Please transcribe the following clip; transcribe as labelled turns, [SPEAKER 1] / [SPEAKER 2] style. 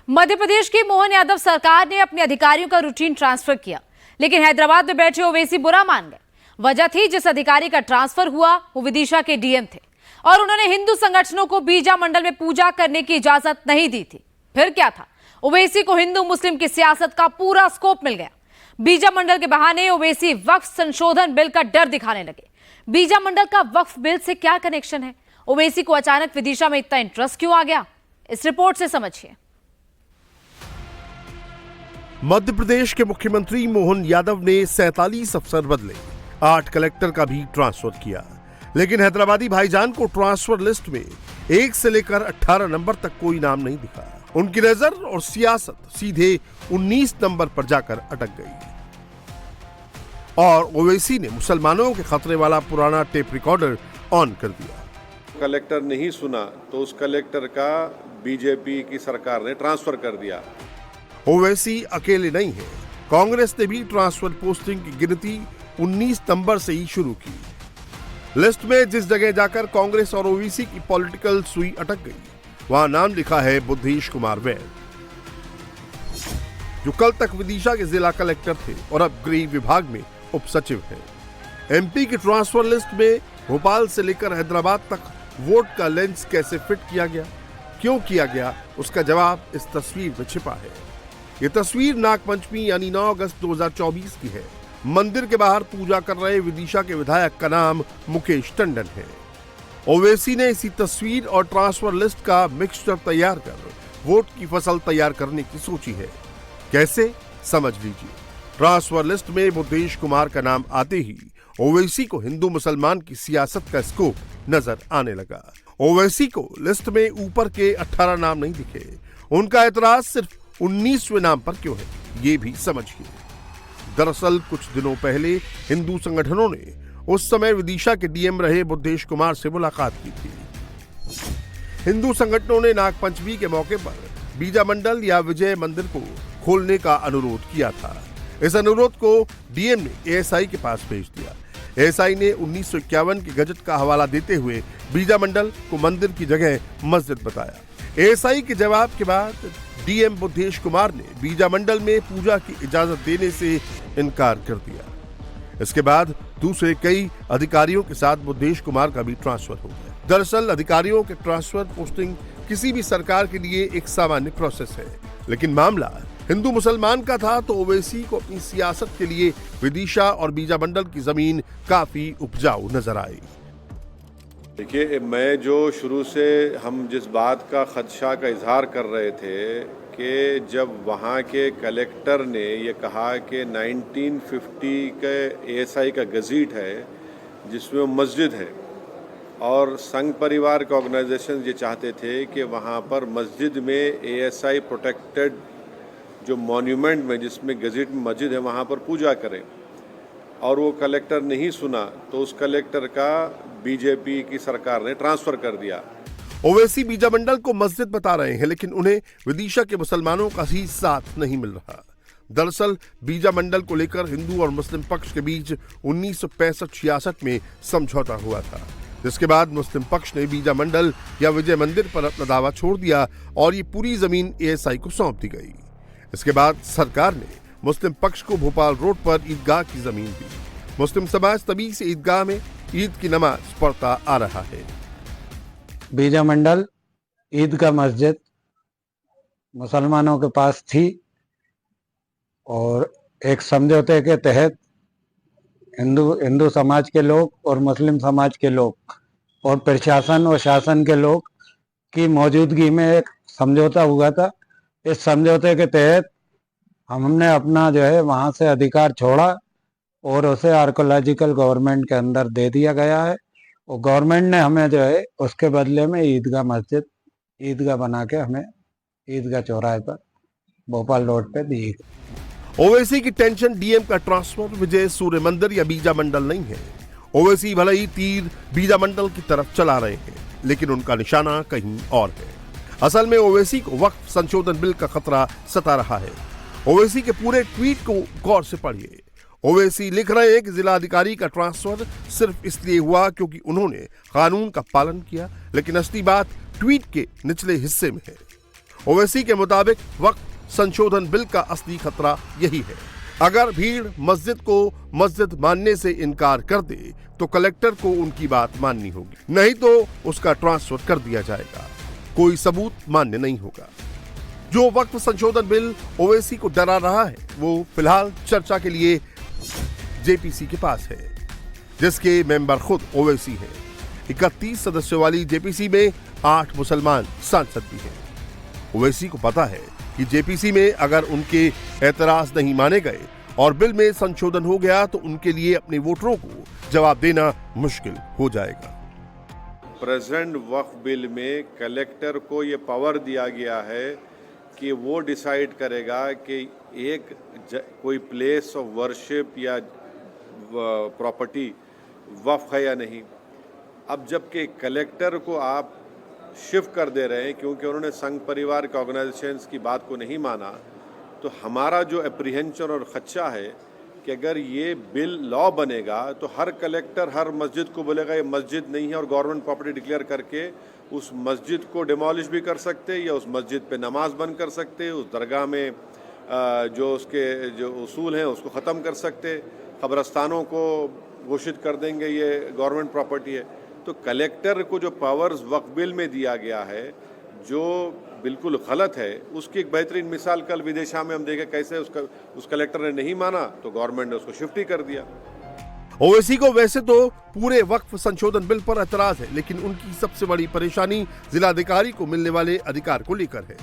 [SPEAKER 1] मध्य प्रदेश की मोहन यादव सरकार ने अपने अधिकारियों का रूटीन ट्रांसफर किया, लेकिन हैदराबाद में बैठे ओवैसी बुरा मान गए। वजह थी, जिस अधिकारी का ट्रांसफर हुआ वो विदिशा के डीएम थे और उन्होंने हिंदू संगठनों को बीजा मंडल में पूजा करने की इजाजत नहीं दी थी। फिर क्या था, ओवैसी को हिंदू मुस्लिम की सियासत का पूरा स्कोप मिल गया। बीजा मंडल के बहाने ओवैसी वक्फ संशोधन बिल का डर दिखाने लगे। बीजा मंडल का वक्फ बिल से क्या कनेक्शन है? ओवैसी को अचानक विदिशा में इतना इंटरेस्ट क्यों आ गया? इस रिपोर्ट से समझिए।
[SPEAKER 2] मध्य प्रदेश के मुख्यमंत्री मोहन यादव ने 47 अफसर बदले, 8 कलेक्टर का भी ट्रांसफर किया, लेकिन हैदराबादी भाईजान को ट्रांसफर लिस्ट में 1 से लेकर 18 नंबर तक कोई नाम नहीं दिखा। उनकी नजर और सियासत सीधे 19 नंबर पर जाकर अटक गई और ओवैसी ने मुसलमानों के खतरे वाला पुराना टेप रिकॉर्डर ऑन कर दिया।
[SPEAKER 3] कलेक्टर नहीं सुना तो उस कलेक्टर का बीजेपी की सरकार ने ट्रांसफर कर दिया।
[SPEAKER 2] ओवैसी अकेले नहीं है, कांग्रेस ने भी ट्रांसफर पोस्टिंग की गिनती 19 नंबर से ही शुरू की। लिस्ट में जिस जगह जाकर कांग्रेस और ओवैसी की पॉलिटिकल सुई अटक गई, वहां नाम लिखा है बुद्धेश कुमार वैद, जो कल तक विदिशा के जिला कलेक्टर थे और अब गृह विभाग में उप सचिव हैं। एमपी की ट्रांसफर लिस्ट में भोपाल से लेकर हैदराबाद तक वोट का लेंस कैसे फिट किया गया, क्यों किया गया, उसका जवाब इस तस्वीर में छिपा है। ये तस्वीर नागपंचमी यानी 9 अगस्त 2024 की है। मंदिर के बाहर पूजा कर रहे विदिशा के विधायक का नाम मुकेश टंडन है। ओवैसी ने इसी तस्वीर और ट्रांसफर लिस्ट का मिक्सचर तैयार कर वोट की फसल तैयार करने की सोची है। कैसे, समझ लीजिए। ट्रांसफर लिस्ट में बुद्धेश कुमार का नाम आते ही ओवैसी को हिंदू मुसलमान की सियासत का स्कोप नजर आने लगा। ओवैसी को लिस्ट में ऊपर के 18 नाम नहीं दिखे। उनका एतराज सिर्फ 19वें नाम पर क्यों है, ये भी समझिए। दरअसल कुछ दिनों पहले हिंदू संगठनों ने उस समय विदिशा के डीएम रहे बुद्धेश कुमार से मुलाकात की थी। हिंदू संगठनों ने नागपंचमी के मौके पर बीजा मंडल या विजय मंदिर को खोलने का अनुरोध किया था। इस अनुरोध को डीएम ने एएसआई के पास भेज दिया। एएसआई ने 1951 के गजट का हवाला देते हुए बीजा मंडल को मंदिर की जगह मस्जिद बताया। एएसआई के जवाब के बाद डीएम बुद्धेश कुमार ने बीजा मंडल में पूजा की इजाजत देने से इनकार कर दिया। इसके बाद दूसरे कई अधिकारियों के साथ बुद्धेश कुमार का भी ट्रांसफर हो गया। दरअसल अधिकारियों के ट्रांसफर पोस्टिंग किसी भी सरकार के लिए एक सामान्य प्रोसेस है, लेकिन मामला हिंदू मुसलमान का था तो ओवैसी को अपनी सियासत के लिए विदिशा और बीजा मंडल की जमीन काफी उपजाऊ नजर आई।
[SPEAKER 3] देखिए, मैं जो शुरू से हम जिस बात का खदशा का इजहार कर रहे थे कि जब वहाँ के कलेक्टर ने ये कहा कि 1950 के एएसआई का गज़ीट है जिसमें मस्जिद है और संघ परिवार के ऑर्गेनाइजेशन ये चाहते थे कि वहाँ पर मस्जिद में एएसआई प्रोटेक्टेड जो मॉन्यूमेंट में जिसमें गज़ीट में मस्जिद है वहाँ पर पूजा करें, और वो कलेक्टर नहीं सुना तो उस कलेक्टर का बीजेपी की सरकार ने ट्रांसफर कर दिया।
[SPEAKER 2] ओवैसी बीजा मंडल को मस्जिद बता रहे हैं, लेकिन उन्हें विदिशा के मुसलमानों का ही साथ नहीं मिल रहा। दरअसल बीजा मंडल को लेकर हिंदू और मुस्लिम पक्ष के बीच 1965-66 में समझौता हुआ था, जिसके बाद मुस्लिम पक्ष ने बीजा मंडल या विजय मंदिर पर अपना दावा छोड़ दिया और ये पूरी जमीन एएसआई को सौंप दी गई। इसके बाद सरकार ने मुस्लिम पक्ष को भोपाल रोड पर ईदगाह की जमीन दी। मुस्लिम समाज तभी से ईदगाह में ईद की नमाज पढ़ता आ रहा है।
[SPEAKER 4] बीजा मंडल ईदगाह मस्जिद मुसलमानों के पास थी और एक समझौते के तहत हिंदू समाज के लोग और मुस्लिम समाज के लोग और प्रशासन और शासन के लोग की मौजूदगी में एक समझौता हुआ था। इस समझौते के तहत हमने अपना जो है वहाँ से अधिकार छोड़ा और उसे आर्कोलॉजिकल गवर्नमेंट के अंदर दे दिया गया है और गवर्नमेंट ने हमें जो है उसके बदले में ईदगाह मस्जिद ईदगाह बना के हमें ईदगाह चौराहे पर भोपाल रोड पे दी।
[SPEAKER 2] ओवैसी की टेंशन डीएम का ट्रांसफर विजय सूर्य मंदिर या बीजा मंडल नहीं है। ओवैसी भले ही तीर बीजा मंडल की तरफ चला रहे हैं, लेकिन उनका निशाना कहीं और है। असल में ओवैसी को वक्फ संशोधन बिल का खतरा सता रहा है। ओवैसी के पूरे ट्वीट को गौर से पढ़िए। ओवैसी लिख रहे हैं कि जिला अधिकारी का ट्रांसफर सिर्फ इसलिए हुआ क्योंकि उन्होंने कानून का पालन किया, लेकिन असली बात ट्वीट के निचले हिस्से में है। ओवैसी के मुताबिक वक्फ संशोधन बिल का असली खतरा यही है। अगर भीड़ मस्जिद को मस्जिद मानने से इनकार कर दे तो कलेक्टर को उनकी बात माननी होगी, नहीं तो उसका ट्रांसफर कर दिया जाएगा। कोई सबूत मान्य नहीं होगा। जो वक्फ संशोधन बिल ओवैसी को डरा रहा है वो फिलहाल चर्चा के लिए जेपीसी के पास है, जिसके मेंबर खुद ओवैसी हैं। 31 सदस्यों वाली जेपीसी में 8 मुसलमान सांसद भी हैं। ओवैसी को पता है कि जेपीसी में अगर उनके एतराज नहीं माने गए और बिल में संशोधन हो गया तो उनके लिए अपने वोटरों को जवाब देना मुश्किल हो जाएगा।
[SPEAKER 3] प्रेजेंट वक्फ बिल में कलेक्टर को ये पावर दिया गया है कि वो डिसाइड करेगा कि कोई प्लेस ऑफ वर्शिप या प्रॉपर्टी वक्फ है या नहीं। अब जबकि कलेक्टर को आप शिफ्ट कर दे रहे हैं क्योंकि उन्होंने संघ परिवार के ऑर्गेनाइजेशंस की बात को नहीं माना, तो हमारा जो एप्रीहेंशन और खदशा है कि अगर ये बिल लॉ बनेगा तो हर कलेक्टर हर मस्जिद को बोलेगा ये मस्जिद नहीं है और गवर्नमेंट प्रॉपर्टी डिक्लेयर करके उस मस्जिद को डिमोलिश भी कर सकते या उस मस्जिद पे नमाज बंद कर सकते, उस दरगाह में जो उसके जो उसूल हैं उसको ख़त्म कर सकते, कब्रस्तानों को घोषित कर देंगे ये गवर्नमेंट प्रॉपर्टी है। तो कलेक्टर को जो पावर्स वक्फ बिल में दिया गया है जो बिल्कुल गलत है, उसकी एक बेहतरीन मिसाल कल विदिशा में हम देखे कैसे उस कलेक्टर ने नहीं माना तो गवर्नमेंट ने उसको शिफ्ट ही कर दिया।
[SPEAKER 2] ओवैसी को वैसे तो पूरे वक्फ संशोधन बिल पर एतराज है, लेकिन उनकी सबसे बड़ी परेशानी जिलाधिकारी को मिलने वाले अधिकार को लेकर है।